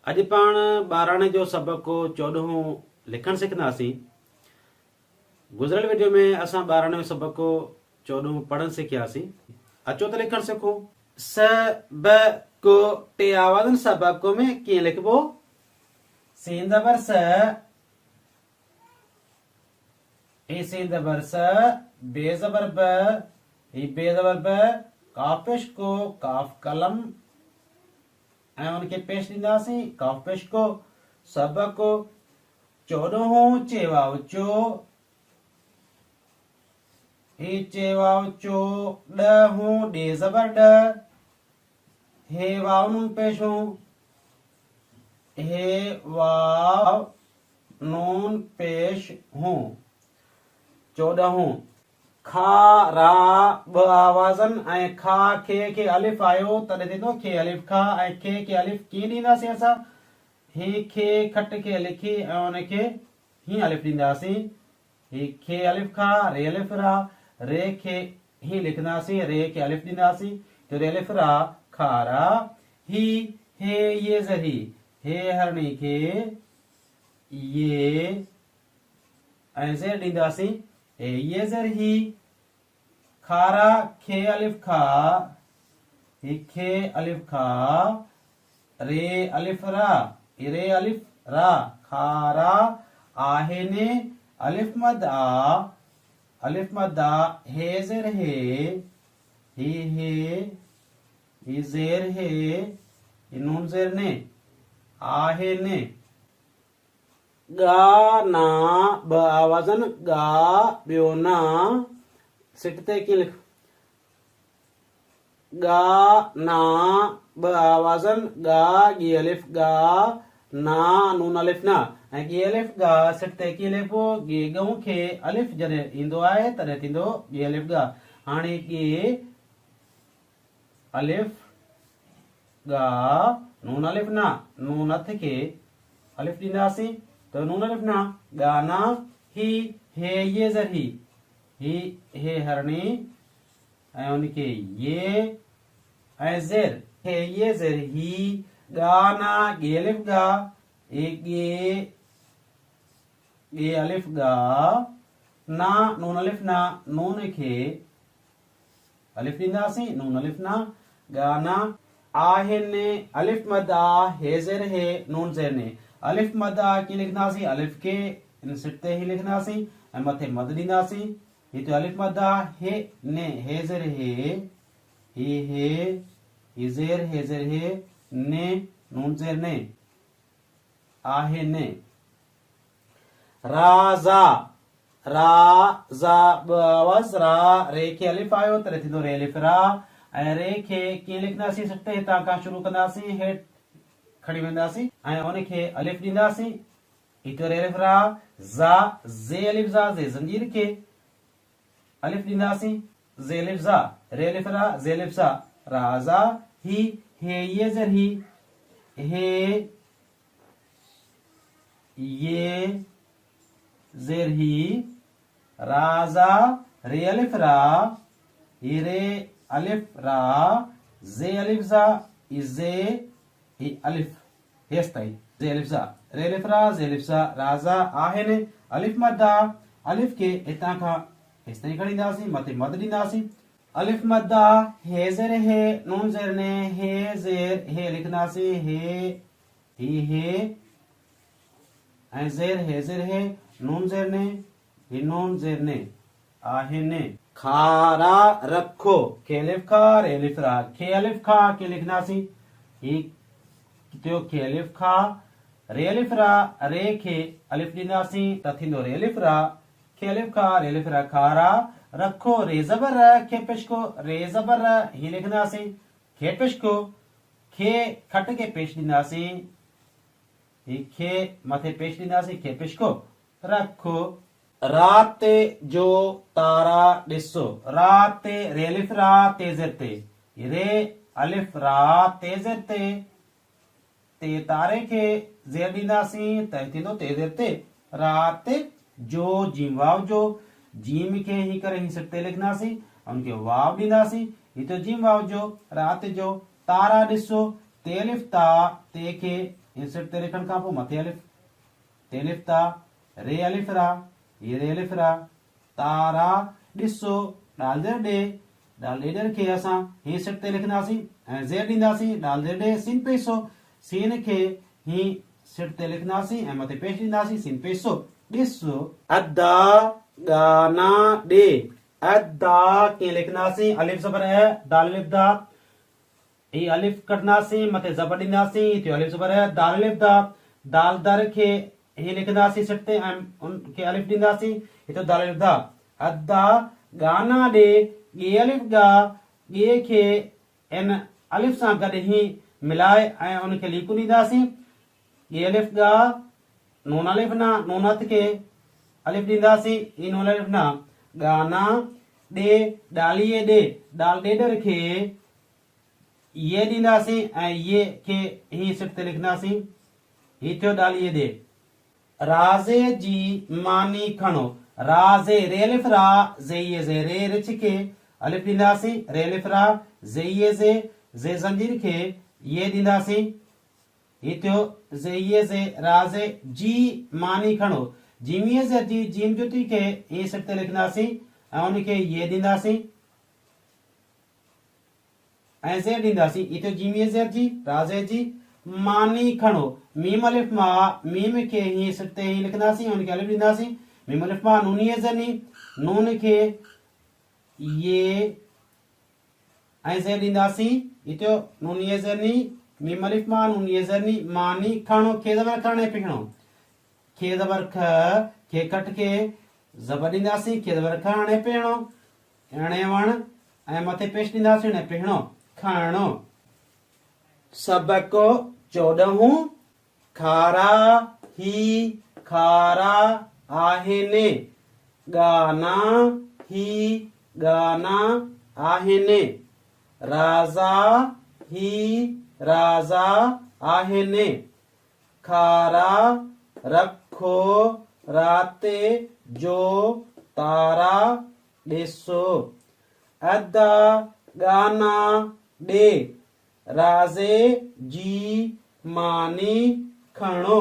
अॼु पाण 12 जो सबक़ 14 लिखण सिखंदासीं। गुज़िरियल वीडियो में असां 12 जो सबक़ 14 पढ़ण सिखियासीं। अचो त लिखण सिखूं। सबक़ टे आवाज़नि सबक़ में कीअं लिखबो? सीन ज़बर स, ए सीन ज़बर स, बे ज़बर ब, ही बे ज़बर ब, काफ पेश को, काफ कलम ऐं उनखे पेश ॾींदासीं, काफ पेश को। सबक़ 14 चेवाव चो, ही चेवाव चो। 10 डे ज़बर ड, हे वाव नून पेश हो, हे वाव नून पेश हो। 14 खा रा ब आवाज़न ऐं खा खे अलिफ आयो तॾहिं थींदो खे अलिफ खा, ऐं खे अलिफ कीअं ॾींदासीं असां? ही खे खट खे लिखी ऐं उनखे ही अलिफ ॾींदासीं। ही खे अलिफ खा, रे अलिफ रा, रे खे ही लिखंदासीं, रे खे अलिफ ॾींदासीं तो रे अलिफ रा खारा। ही हे ये ज़री, हे हरणी खे ये ऐं ज़ेर ॾींदासीं, हे ये ज़र ही। खारा खे अलिफ खा, ही खे अलिफ खा, रे अलिफ रा, रे अलिफ रा खारा। आहे ने अलिफ मद आ, अलिफ मद आ, हे ज़ेर हे, ही ज़ेर हे, नून ज़ेर ने, आहे ने। गा ना ब आवाज़न गा ॿियो ना सिट ते कीअं लिख? गा ना ब आवाज़न गा गी अलिफ गा ना नून अलिफ ना ऐं गी अलिफ गा सिट ते कीअं लिखबो? गे गऊं खे अलिफ जॾहिं ईंदो आहे तॾहिं थींदो गे अलिफ गा। हाणे गे अलिफ गा नून अलिफ ना, नून अथ खे अलिफ ॾींदासीं तो नून अलिफ ना गाना। ही हे ये ज़र ही हे हरणी ऐं उनखे ये ऐं ज़ेर हे ये ज़ेर ही। गाना गे अलिफ गा, गे अलिफ गा ना नून अलिफ ना, नून खे अलिफ ॾींदासीं नून अलिफ ना गाना। आहे ने अलिफ मद आ, हे ज़ेर हे, नून ज़ेर ने। अलिफ मद आ कीअं लिखंदासीं? अलिफ खे इन सिट ते ही लिखंदासीं ऐं मथे मद ॾींदासीं। ही तो अलिफ मद आ, हे ने, हे ज़ेर हे, ही ज़ेर हे ज़ेर हे, ने नून ज़ेर ने, आहे ने। राज़ा ब आवाज़ रा, रे खे अलिफ आयो तॾहिं थींदो रे अलिफ रा, ऐं रे खे कीअं लिखंदासीं? सिट ते हितां खां शुरू कंदासीं, हेठि खणी वेंदासीं ऐं उनखे अलिफ ॾींदासीं। हिते रे अलिफ रा, ज़ा ज़े अलिफ ज़ा, ज़े ज़ंजीर खे अलिफ ॾींदासीं, ज़े अलिफ ज़ा, रे अलिफ रा, ज़े अलिफ ज़ा राज़ा। ही हे ये ज़र ही, हे ये ज़ेर ही राज़ा। रे अलिफ रा, ही रे अलिफ रा, ज़े अलिफ ज़ा, ज़े ही अलिफ हेस ताईं ज़े अलिफ ज़ा, रे अलिफ रा, ज़े अलिफ ज़ा राज़ा। आहे ने अलिफ मद आ, अलिफ खे हितां खां हेस ताईं खणींदासीं, मथे मद ॾींदासीं। अलिफ मद आ, हे ज़ेर हे, नून ज़ेर ने, हे ज़ेर हे लिखंदासीं, हे ऐं ज़ेर हे ज़ेर हे, नून ज़ेर ने, ही नून ज़ेर ने, आहे ने। खारा रखो खे अलिफ खा, रे अलिफ रा, खे अलिफ खा कीअं लिखंदासीं? ही त्यो खे अलिफ खा, रे अलिफ रा, रे खे अलिफ ॾींदासीं त थींदो रे अलिफ रा, खे अलिफ खा, रे अलिफ रा खारा। रखो रे ज़बर र, खे पेश को, रे ज़बर र ही लिखंदासीं, खे पेश को, खे खट खे पेश ॾींदासीं, ही खे मथे पेश ॾींदासीं, खे पेश को। रखो रात जो तारा ॾिसो, रात रे अलिफ रा, ते ज़ेर ते, रे अलिफ रा, ते ज़ेर ते तारे खे ज़ेर ॾींदासीं त थींदो ते ज़ेर ते। रात जो जीम वाव जो, जीम खे ही करे ही सिट ते लिखंदासीं, उनखे वाव ॾींदासीं, ही तो जीम वाव जो, रात जो। तारा ॾिसो ते अलिफ ता, ते खे इन सिट ते लिखण खां पोइ मथे अलिफ, ते अलिफ ता, रे अलिफ रा, ये रे अलिफ रा, तारा ॾिसो, डाल ज़ेर ॾे, डाल ॾेडर खे असां ही सिट ते लिखंदासीं ऐं ज़ेर ॾींदासीं, डाल ज़ेर ॾे सीन पेशो, सीन खे ही सिट ते लिखंदासीं ऐं मथे पेश ॾींदासीं, सीन पेशो ॾिसो। अदा गाना ॾे, अदा कीअं लिखंदासीं, अलिफ ज़बर है, दाल अलिफ दा, ही अलिफ कटंदासीं, मथे ज़बर ॾींदासीं, थियो अलिफ ज़बर है, दाल अलिफ दा, दाल दर खे ही लिखंदासीं सिट ते ऐं उनखे अलिफ ॾींदासीं, हिते दाल अलिफ दा। अदा गाना ॾे, गे अलिफ गा, गे खे इन अलिफ सां गॾु ही मिलाए ऐं उनखे लीकू ॾींदासीं, गे अलिफ गा, नून अलिफ ना, नूनत खे अलिफ ॾींदासीं, ई नून अलिफ ना, गाना ॾे, डालिए ॾे, डाल ॾेडर खे ये ॾींदासीं ऐं ये खे ही सिट ते लिखंदासीं, ही थियो डालिए ॾे। राज़े जी मानी खणो, राज़े रे अलिफ रा, ज़ेये ज़े, रे रिछ खे अलिफ ॾींदासीं, रे अलिफ रा, ज़ेये ज़े ज़ंजीर खे ये ॾींदासीं, ही थियो ज़ेये ज़े, राज़े जी मानी खणो, जीमीअ ज़े जी, जीम जुती खे ही सिट ते लिखंदासीं ऐं उनखे ये ॾींदासीं ऐं ज़ेर ॾींदासीं, ही थियो जीमीअ ज़ेर जी, राज़े जी मानी खणो, मीम अलिफ मा, मीम खे ही सिट ते ही लिखंदासीं, उनखे अलिफ ॾींदासीं, मीम अलिफ मा, नूनीअ ज़नी, नून खे ये ऐं ज़ेर ॾींदासीं, ही थियो नूनीअ ज़नी, मीम अलिफ मा, नूनीअ ज़नी, मानी खणो, खे ज़बर खण ऐं पिखणो, खे ज़बर ख, खे कट खे ज़बर ॾींदासीं, खे ज़बर खण ऐं पिहणो, अणे वण ऐं मथे पेश ॾींदासीं ऐं पिहणो, खणो। सबक 14 खारा ही खारा आहिनि, गाना ही गाना आहिनि, राज़ा ही राज़ा आहिनि, खारा रखो राते जो तारा ॾिसो, अदा गाना ॾे, राज़े जी मानी खणो।